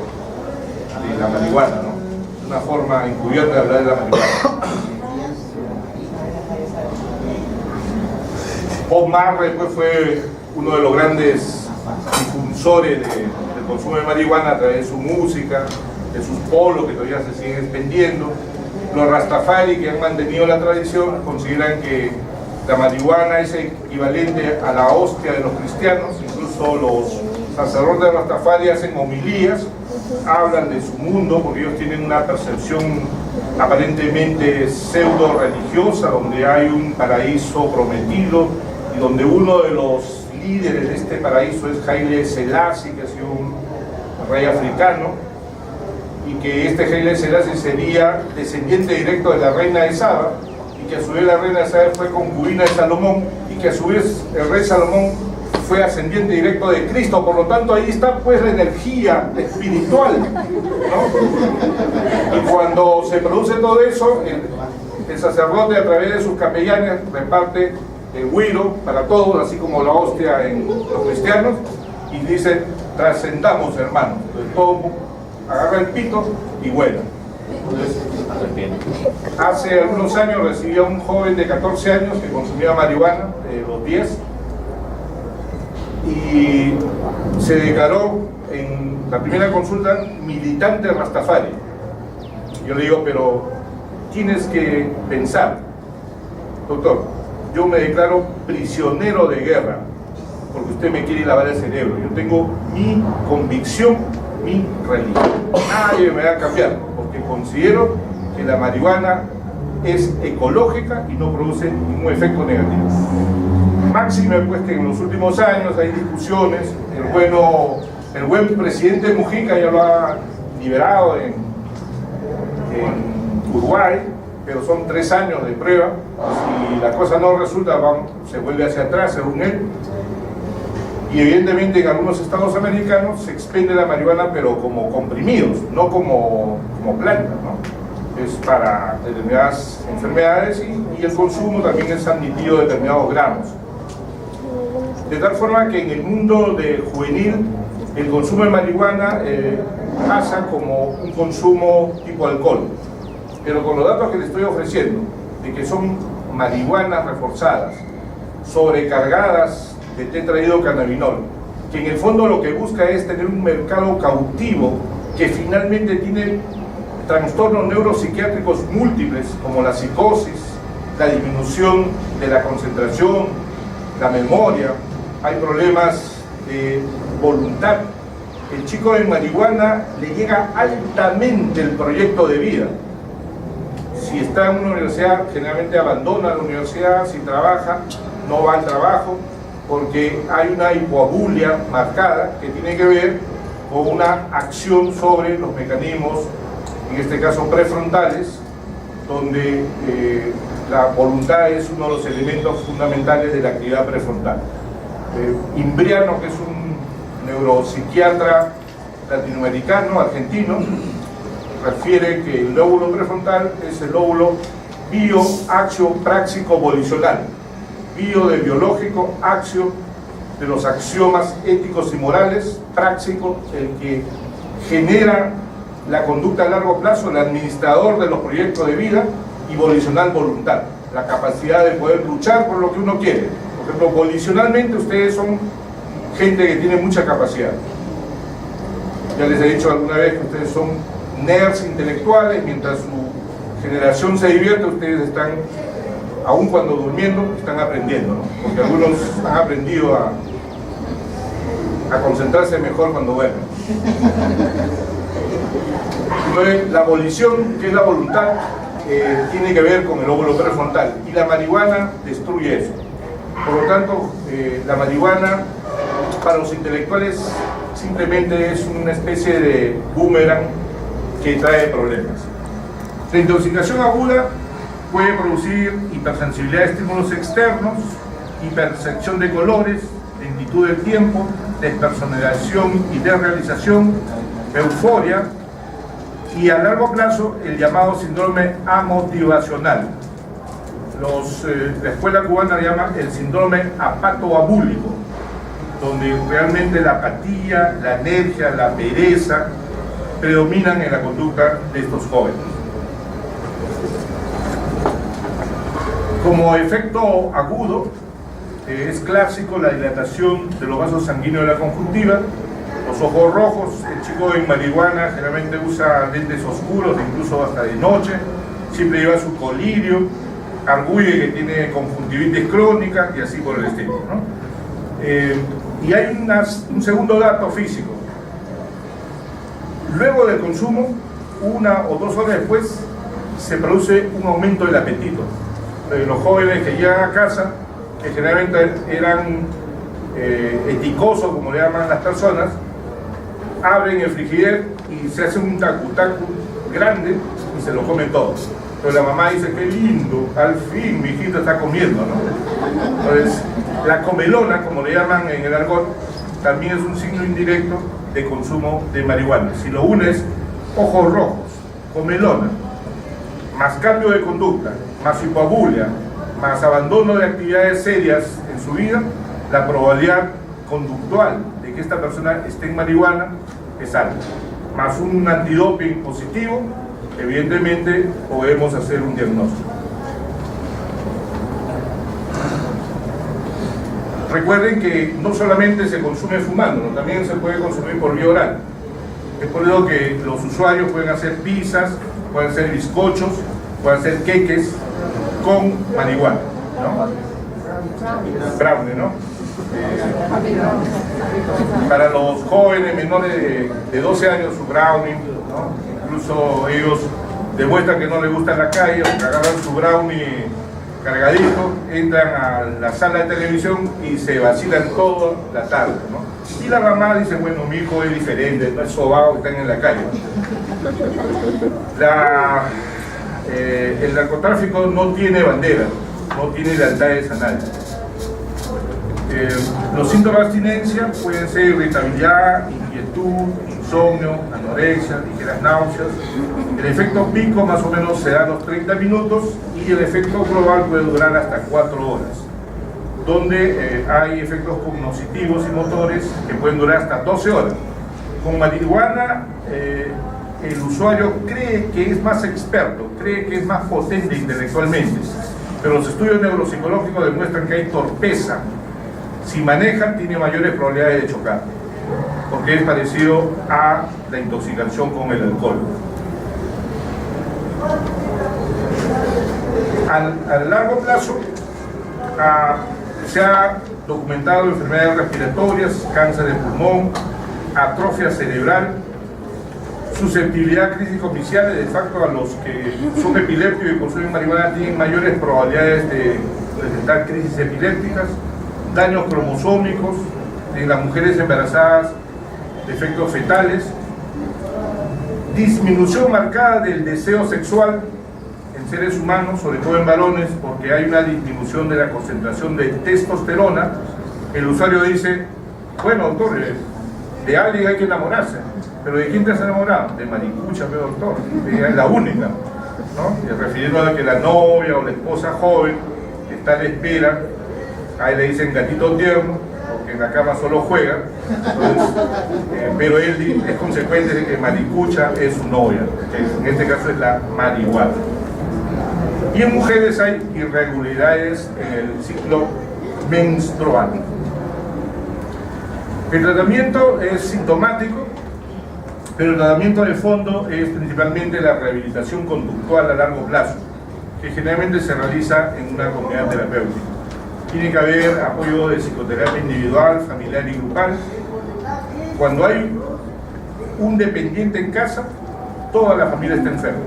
[SPEAKER 1] la marihuana, ¿no? Es una forma encubierta de hablar de la marihuana. Bob Marley pues, fue uno de los grandes difusores del consumo de marihuana a través de su música, de sus polos que todavía se siguen expendiendo. Los Rastafari, que han mantenido la tradición, consideran que la marihuana es equivalente a la hostia de los cristianos. Incluso los sacerdotes de Rastafari hacen homilías, hablan de su mundo, porque ellos tienen una percepción aparentemente pseudo religiosa, donde hay un paraíso prometido y donde uno de los líderes de este paraíso es Haile Selassie, que ha sido un rey africano, y que este Haile Selassie sería descendiente directo de la reina de Saba, y que a su vez la reina de Saba fue concubina de Salomón, y que a su vez el rey Salomón fue ascendiente directo de Cristo. Por lo tanto, ahí está pues la energía espiritual, ¿no? Y cuando se produce todo eso, el sacerdote a través de sus capellanes reparte el güiro para todos, así como la hostia en los cristianos, y dice: trascendamos, hermanos. Entonces todo agarra el pito y vuela. Entonces, hace algunos años recibí a un joven de 14 años que consumía marihuana, los 10, y se declaró en la primera consulta militante Rastafari. Yo le digo, pero tienes que pensar, doctor, yo me declaro prisionero de guerra porque usted me quiere lavar el cerebro. Yo tengo mi convicción, mi religión. Nadie me va a cambiar porque considero que la marihuana es ecológica y no produce ningún efecto negativo. Máxime pues que en los últimos años hay discusiones, el buen presidente Mujica ya lo ha liberado en Uruguay, pero son 3 años de prueba. Si la cosa no resulta, se vuelve hacia atrás según él. Y evidentemente en algunos estados americanos se expende la marihuana, pero como comprimidos, no como planta, ¿no? Es para determinadas enfermedades y el consumo también es admitido determinados gramos. De tal forma que en el mundo juvenil el consumo de marihuana pasa como un consumo tipo alcohol. Pero con los datos que le estoy ofreciendo, de que son marihuanas reforzadas, sobrecargadas de tetrahidrocannabinol, que en el fondo lo que busca es tener un mercado cautivo que finalmente tiene trastornos neuropsiquiátricos múltiples, como la psicosis, la disminución de la concentración, la memoria, hay problemas de voluntad. El chico de marihuana le llega altamente el proyecto de vida. Si está en una universidad, generalmente abandona la universidad, si trabaja, no va al trabajo, porque hay una hipoabulia marcada que tiene que ver con una acción sobre los mecanismos, en este caso prefrontales, donde la voluntad es uno de los elementos fundamentales de la actividad prefrontal. Imbriano, que es un neuropsiquiatra latinoamericano, argentino, refiere que el lóbulo prefrontal es el lóbulo bio, axio, práxico, volicional. Bio de biológico, axio de los axiomas éticos y morales, práxico el que genera la conducta a largo plazo, el administrador de los proyectos de vida, y volicional, voluntad, la capacidad de poder luchar por lo que uno quiere. Por ejemplo, volicionalmente ustedes son gente que tiene mucha capacidad. Ya les he dicho alguna vez que ustedes son nerds intelectuales, mientras su generación se divierte, ustedes están, aun cuando durmiendo, están aprendiendo, ¿no? Porque algunos han aprendido a concentrarse mejor cuando duermen. Entonces, la volición, que es la voluntad, tiene que ver con el lóbulo prefrontal, y la marihuana destruye eso. Por lo tanto, la marihuana para los intelectuales simplemente es una especie de boomerang que trae problemas. La intoxicación aguda puede producir hipersensibilidad a estímulos externos, hipercepción de colores, lentitud del tiempo, despersonalización y desrealización, euforia, y a largo plazo el llamado síndrome amotivacional. La escuela cubana le llama el síndrome apatoabúlico, donde realmente la apatía, la energía, la pereza predominan en la conducta de estos jóvenes. Como efecto agudo, es clásico la dilatación de los vasos sanguíneos de la conjuntiva, los ojos rojos. El chico en marihuana generalmente usa lentes oscuros, incluso hasta de noche, siempre lleva su colirio, arguye que tiene conjuntivitis crónica y así por el estilo, ¿no? Y hay un segundo dato físico. Luego del consumo, 1 o 2 horas después, se produce un aumento del apetito. Los jóvenes que llegan a casa, que generalmente eran eticosos, como le llaman las personas, abren el frigider y se hace un tacu-tacu grande y se lo comen todos. Pero la mamá dice, qué lindo, al fin mi hijito está comiendo, ¿no? Entonces, la comelona, como le llaman en el argot, también es un signo indirecto de consumo de marihuana. Si lo unes, ojos rojos, comelona, más cambio de conducta, más hipoabulia, más abandono de actividades serias en su vida, la probabilidad conductual de que esta persona esté en marihuana es alta. Más un antidoping positivo, evidentemente podemos hacer un diagnóstico. Recuerden que no solamente se consume fumando, ¿no? También se puede consumir por vía oral. Es por eso que los usuarios pueden hacer pizzas pueden ser bizcochos, pueden ser queques con marihuana, ¿no? Brownie, ¿no? Para los jóvenes menores de 12 años su brownie, ¿no? Incluso ellos demuestran que no les gusta la calle, porque agarran su brownie cargadito, entran a la sala de televisión y se vacilan toda la tarde, ¿no? Y la mamá dice, bueno, mi hijo es diferente, no es sobao que están en la calle. El narcotráfico no tiene bandera, no tiene lealtades a nadie. Los síntomas de abstinencia pueden ser irritabilidad, inquietud, insomnio, anorexia, ligeras náuseas. El efecto pico más o menos se da a los 30 minutos y el efecto global puede durar hasta 4 horas, donde hay efectos cognitivos y motores que pueden durar hasta 12 horas. Con marihuana, el usuario cree que es más experto, cree que es más potente intelectualmente, pero los estudios neuropsicológicos demuestran que hay torpeza. Si maneja, tiene mayores probabilidades de chocar, porque es parecido a la intoxicación con el alcohol. A largo plazo, se ha documentado enfermedades respiratorias, cáncer de pulmón, atrofia cerebral, susceptibilidad a crisis comerciales. De facto, a los que son epilépticos y consumen marihuana tienen mayores probabilidades de presentar crisis epilépticas, daños cromosómicos en las mujeres embarazadas, defectos fetales, disminución marcada del deseo sexual en seres humanos, sobre todo en varones, porque hay una disminución de la concentración de testosterona. El usuario dice, bueno, doctor, de alguien hay que enamorarse, pero ¿de quién te has enamorado? De maricucha, pero doctor, es la única, ¿no? Y refiriendo a que la novia o la esposa joven que está a la espera, ahí le dicen gatito tierno, porque en la cama solo juega, pero él es consecuente de que maricucha es su novia, que en este caso es la marihuana. Y en mujeres hay irregularidades en el ciclo menstrual. El tratamiento es sintomático, pero el tratamiento de fondo es principalmente la rehabilitación conductual a largo plazo, que generalmente se realiza en una comunidad terapéutica. Tiene que haber apoyo de psicoterapia individual, familiar y grupal. Cuando hay un dependiente en casa, toda la familia está enferma,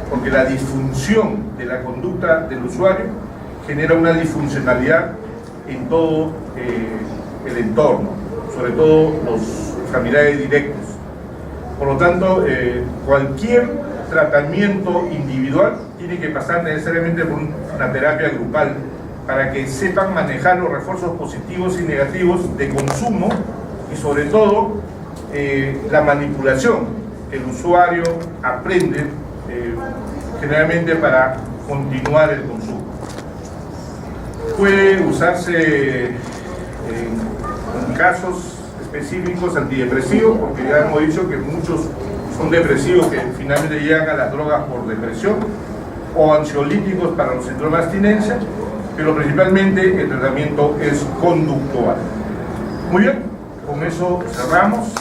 [SPEAKER 1] porque la disfunción de la conducta del usuario genera una disfuncionalidad en todo el entorno, sobre todo los familiares directos. Por lo tanto, cualquier tratamiento individual tiene que pasar necesariamente por una terapia grupal, para que sepan manejar los refuerzos positivos y negativos de consumo y sobre todo la manipulación que el usuario aprende generalmente para continuar el consumo. Puede usarse en casos específicos antidepresivos, porque ya hemos dicho que muchos son depresivos que finalmente llegan a las drogas por depresión, o ansiolíticos para los síndromes de abstinencia, pero principalmente el tratamiento es conductual. Muy bien, con eso cerramos.